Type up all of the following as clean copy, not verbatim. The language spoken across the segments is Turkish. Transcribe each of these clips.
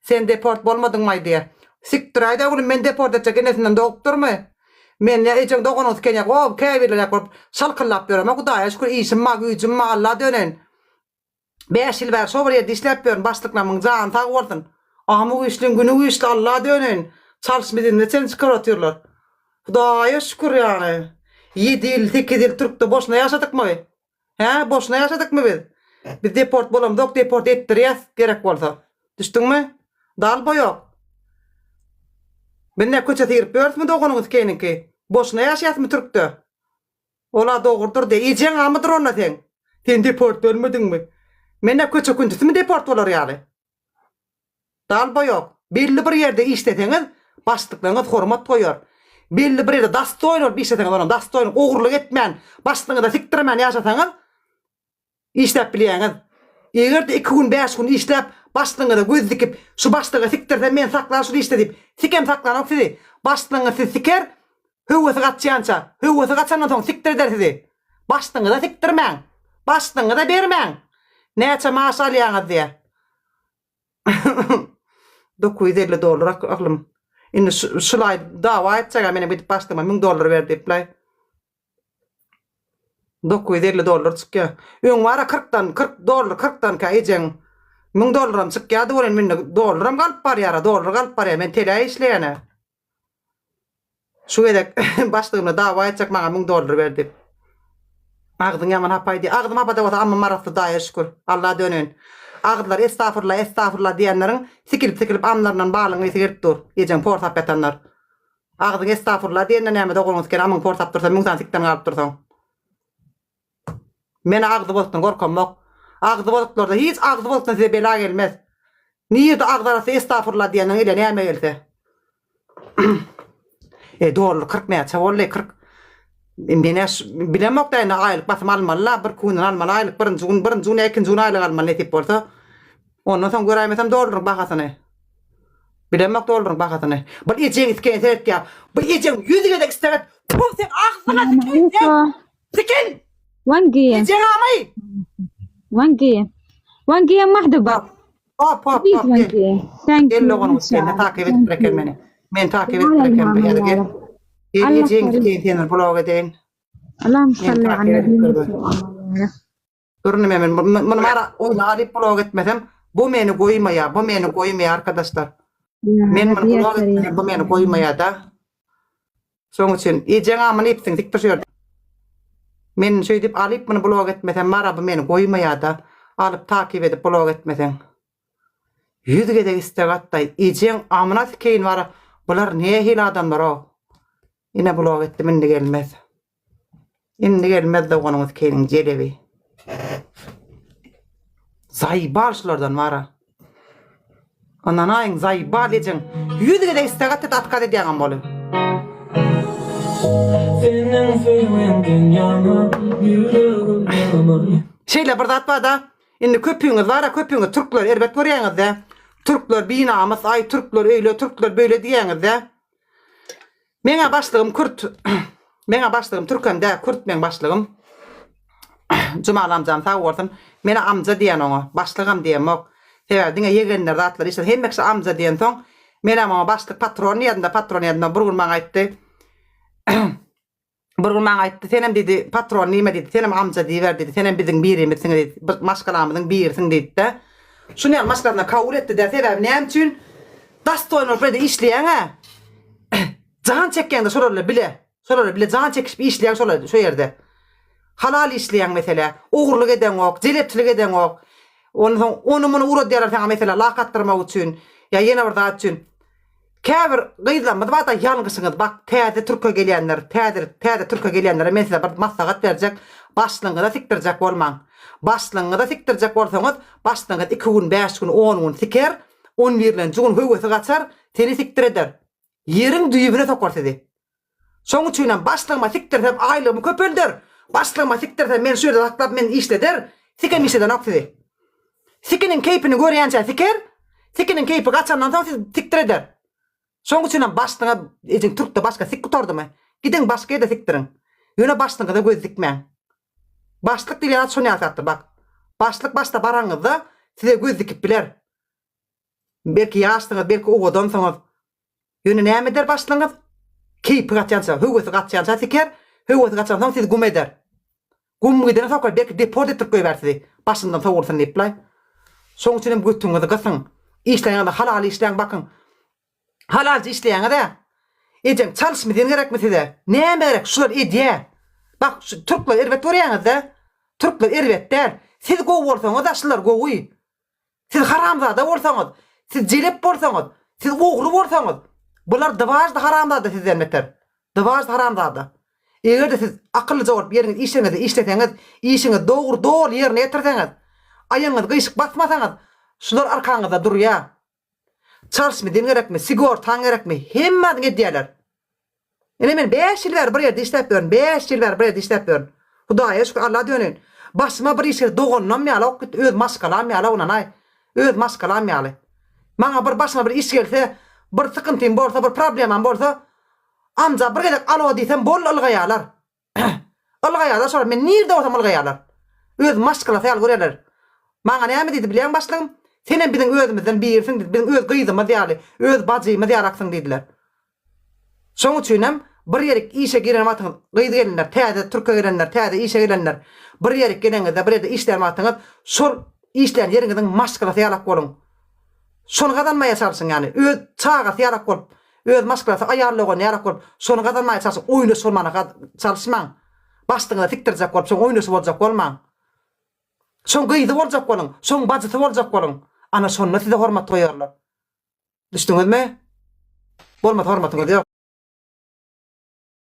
Sen deport bolmadın mı diye. Siktir ayda oğlum men deport edecek enesinden doktormu? Men ya ecen dogonuz kenyak o kebirler korup salkıllap diyorum. O da şükür iyisin ma gücüm ma Allah dönen. 5 yıl ver sobraya dislep diyorum başlıklamın can tag vurdun. Ahmı güçlün günü güçlü Allah dönen. Çalışmadın ne sen çıkartıyorlar. Hudaya şükür yani. 7 yıl 8 yıl Türk'te boşuna yaşadık mı? He boşuna yaşadık mı biz? Biz deport bolam dok deport ettiriyaz gerek olsa. Düştün mü? Dal boyok. Ben ne köçe tirip bört mü dogunuz keninki? Boşuna yaşayat mı Türk'te? Ola doğurdur de. İyicen amıdır ona sen. Sen deport bölmedin mi? Men ne köçe kündüsü mü deport olur yani? Dal boyok. Belli bir yerde işleteniz başlıklarınız hormat koyuyor. Belli bir yerde dastoyunur bir işleteniz onun dastoyunur. Oğurluk etmeyen başlığını siktirmeyen yaşatanız işlep bileyeniz. Eğer de 2 gün 5 gün işlep başlığını göz dikip şu başlığı siktirden men saklar şunu işledip sikem saklanıp sizi başlığını siz siker hüvvesi kaçayança hüvvesi kaçandan sonra siktir eder sizi. Başlığını da siktirmen. Başlığını da vermen. Neçe maaş alıyorsunuz diye. $950 aklım. Şimdi şulay dava edecek meni bitip başlığıma $1000 verdi play. $950 çıkıyor. Ön var $40 ka ecen $1000 çıkıyor. Doğru men dolarım kalıp var yara dolar kalıp var ya men tele işleyene. Şu edek başlığımla dava edecek bana $1000 verdi. Ağdın yaman hapaydı. Ağdım hapada olsa amma maratlı daya şükür. Allah dönün. Ağdılar estağfurullah diyenlerin sikilip amlarından bağlığını sikirip dur. Ecen portap yatanlar. Ağdın estağfurullah diyenler neyme dokunuz kere amın portap dursa müngtan sikten kalıp dursan. Men ağdı boluktan korkam yok. Ağdı boluklarda hiç ağdı boluktan size bela gelmez. Niye de ağdarası estağfurullah diyenler ile neyme gelse. Doğru 40 ne yapsa vallahi 40. Ben bilemok da aylık basım almalı bir kunun almalı aylık birinci gün ikinci gün aylık almalı ne tip olsa. Ondan sonra göremesem doların bakasını. Bilemok doların bakasını. Bu ecen isken seyret ya. Bu ecen yüzüge de istemet. Bu sen ağzına sikin. Sikin. Wangi. Ecen amay. Wangi mahduba. Hop. Wangi. Thank Gel you. loğunu sen takip et bırakın beni. Men takip et bırakın beni. Gel. Ecen isken blog edin. Allah'ım salli ala Durun hemen. Bunu mara oyna alıp blog etmesem bu meni koymaya arkadaşlar. Men bunu blog etmesem bu meni koymaya da. Sonuç için ecen amın ipsin dik pişiyor. Men şey deyip alıp bunu blog etmesem mara bu meni koymaya da alıp takip edip blog etmesem. Yüzüge de istek attay. Ecen amına keyin var. Bunlar niye hil adamlar o? Yine blog ettim indi gelmez. İndi gelmez de konumuz keyin celebi. Zayıbalşılardan var ha. Ondan ayın zayıbal edeceksin. Yüzüge de istek attay atkat ediyen bolu. Şeyle burada atma da. Şimdi köpüğünüz var ha köpüğünüz Türkler elbet görüyorsunuz da. Türkler binamız ay Türkler öyle Türkler böyle diyeniz da. Mena başlığım Kürt. Mena başlığım Türk'üm de Kürt men başlığım. Cumal amcam sağ olsun. Mena amca diyen ona. Başlığım diyen ok. Severdine yegenler atlar işte. Hemmekse amca diyen son. Mena ama başlık patron yadında bir gün bana ayttı. Bir gün bana ayttı. Senem dedi patron neyme dedi. Senem amca diyiver dedi. Senem bizim birimizsin dedi. Maşkalamızın birisin dedi de. Şunu yan maşkalarına kavul etti de. Sebep neyem için? Dastoyunur böyle işleyen ha. Can çekken de sorarlar bile can çekip işleyen sorarlar şu yerde. Halal işleyen mesela, uğurluk eden ok, celepçilik eden ok. Onu bunu uğradı derler sana mesela lakattırmak için, ya yine bir daha için. Kâbir gıydılanmadı, bak da yalnızsınız, bak teyze Türk'e gelenler, teyze Türk'e gelenlere mesela bir maslahat verecek, başlığını da siktirecek olman. Başlığını da siktirecek olsanız, başlığını 2 gün, 5 gün, 10 gün siker, 11 gün, hüvvesi kaçar, seni siktir eder. Yerin düğümüne sokar sizi. Sonuç için başlığıma siktirsem aylığımı köpüldür. Başlığıma siktirsem men şöyle saklap men işleder. Sikem işleden ok sizi. Sikinin keyfini görüyençe siker. Sikinin keyfi kaçandan sonra sizi siktir eder. Sonuç için başlığına Türk'te başka sik kutardı mı? Gidin başka yerde siktirin. Yine başlığına da göz dikmeyin. Başlık dileyen at şunu yasaktır bak. Başlık başta baranızda size göz dikip biler. Belki yaştınız, belki oğudansınız. Yönü näme eder başlaňyz? Keypi gaçansa, hüwesi gaçansa siker, hüwesi gaçansa siz gum eder. Gum giden sokar belki deport etip koybersi. Başından sowursan neplay. Soň üçin hem götüňizi gysyň. İşleýäňde halal işleýän bakın. Halalca işleýäňde. Ejem çalışmadyň gerekmi size? Näme gerek? Şular edýä. Bak şu Türkler erwet görýäňizde. Türkler erwet der. Siz gowy bolsaňyz da şular gowy. Siz haramzada bolsaňyz, siz jelep bolsaňyz, siz ogry bolsaňyz, bular dawajda haramzada siz elmetler. Dawajda haramzada. Eger siz akyllyja bolup ýeriňiz işleňizi işleteňiz, işiňi dogry ýerine ýetirseňiz, aýaňyz gyşyk basmasaňyz, şular arkaňyzda durýar. Çalışmadyň gerekmi, sigortaň gerekmi, hemmeni edýärler. Ene men 5 ýyl ber bir ýerde işläp ýörün, 5 ýyl ber bir ýerde işläp ýörün. Hudaýa şükür Allah dönen. Başyma bir işe dogonmam ýaly, öz maskalam ýaly onanay. Öz maskalam ýaly. Maňa bir başyma bir iş gelse, bir sıkıntym bolsa, bir problemam bolsa, amca bir gedek alo diýsem bol ylgaýarlar. Ylgaýarlar şol men nirde bolsam ylgaýarlar. Öz maskala ýaly görerler. Maňa näme diýdi bilýän başlygym? Senem biziň özümizden birsiň diýdi, biziň öz gyzymyz ýaly, öz bajymyz ýaraksyň diýdiler. Şoň üçin hem bir ýerek işe giren wagtyň gyzy gelenler, täze türkçe gelenler, täze işe gelenler, bir ýerek geleninde bir ýerde işler wagtyňyz, şol işleýän ýeriňizden maskala ýalak boluň. Şonu gadanmaýa çalsyň ýani, öz çaga ýalak bolup, öz maskalasy aýarlagan ýalak bolup, şonu gadanmaýa çalsyň, oýna sormana çalsymaň. Bastyňyza tikdirjek bolup, şoň oýnasy boljak bolmaň. Şoň gyzy boljak boluň, şoň bajysy boljak boluň. Ana şonu size hormat goýarlar. Düşdüňizmi? Bolmat hormatyňyz ýok.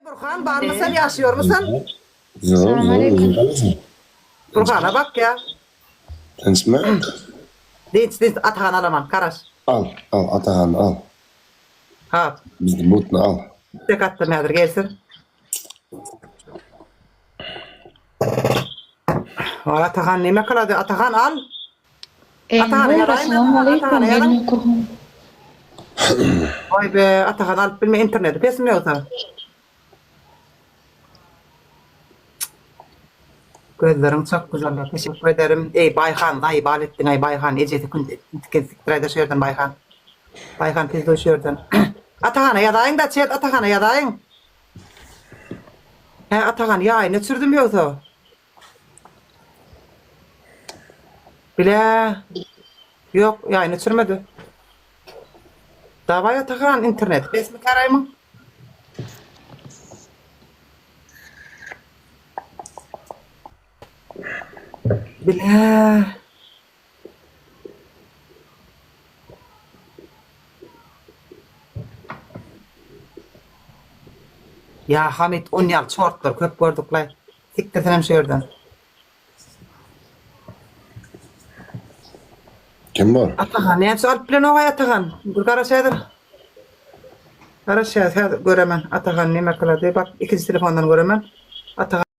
Burhan barmy sen ýaşýar mısın? Burhan'a bak ya. Sen Dinç Atahan alaman, karaş. al Atahan al. Ha. Bizni butunu al. Tek attım nedir gelsin. Atahan neme kaladı? Atahan al. Atahan yarayın. Vay be Atahan al bilme interneti. Pesim ne olsa? Gözlerin çok güzeller. Teşekkür ederim. Ey Bayhan, ay Balettin, ay Bayhan. Eceti siktirayda şöyrden Bayhan. Bayhan pizdo şöyrden. Atahan'a yadayın da çet, Atahan'a yadayın. Atahan ya ne sürdüm yoksa? Bile. Yok ya ne sürmedi. Davay Atahan internet. Besmi karayım. Bile. Ya Hamit 10 yıl çortlar köp gördükler. Siktirsenem şöyrden. Kim var? Atahan ne alıp bilen oğay Atahan. Dur karaşaydır. Karaşaydır göremen. Atahan neme kıladı. Bak ikinci telefondan göremen. Atahan.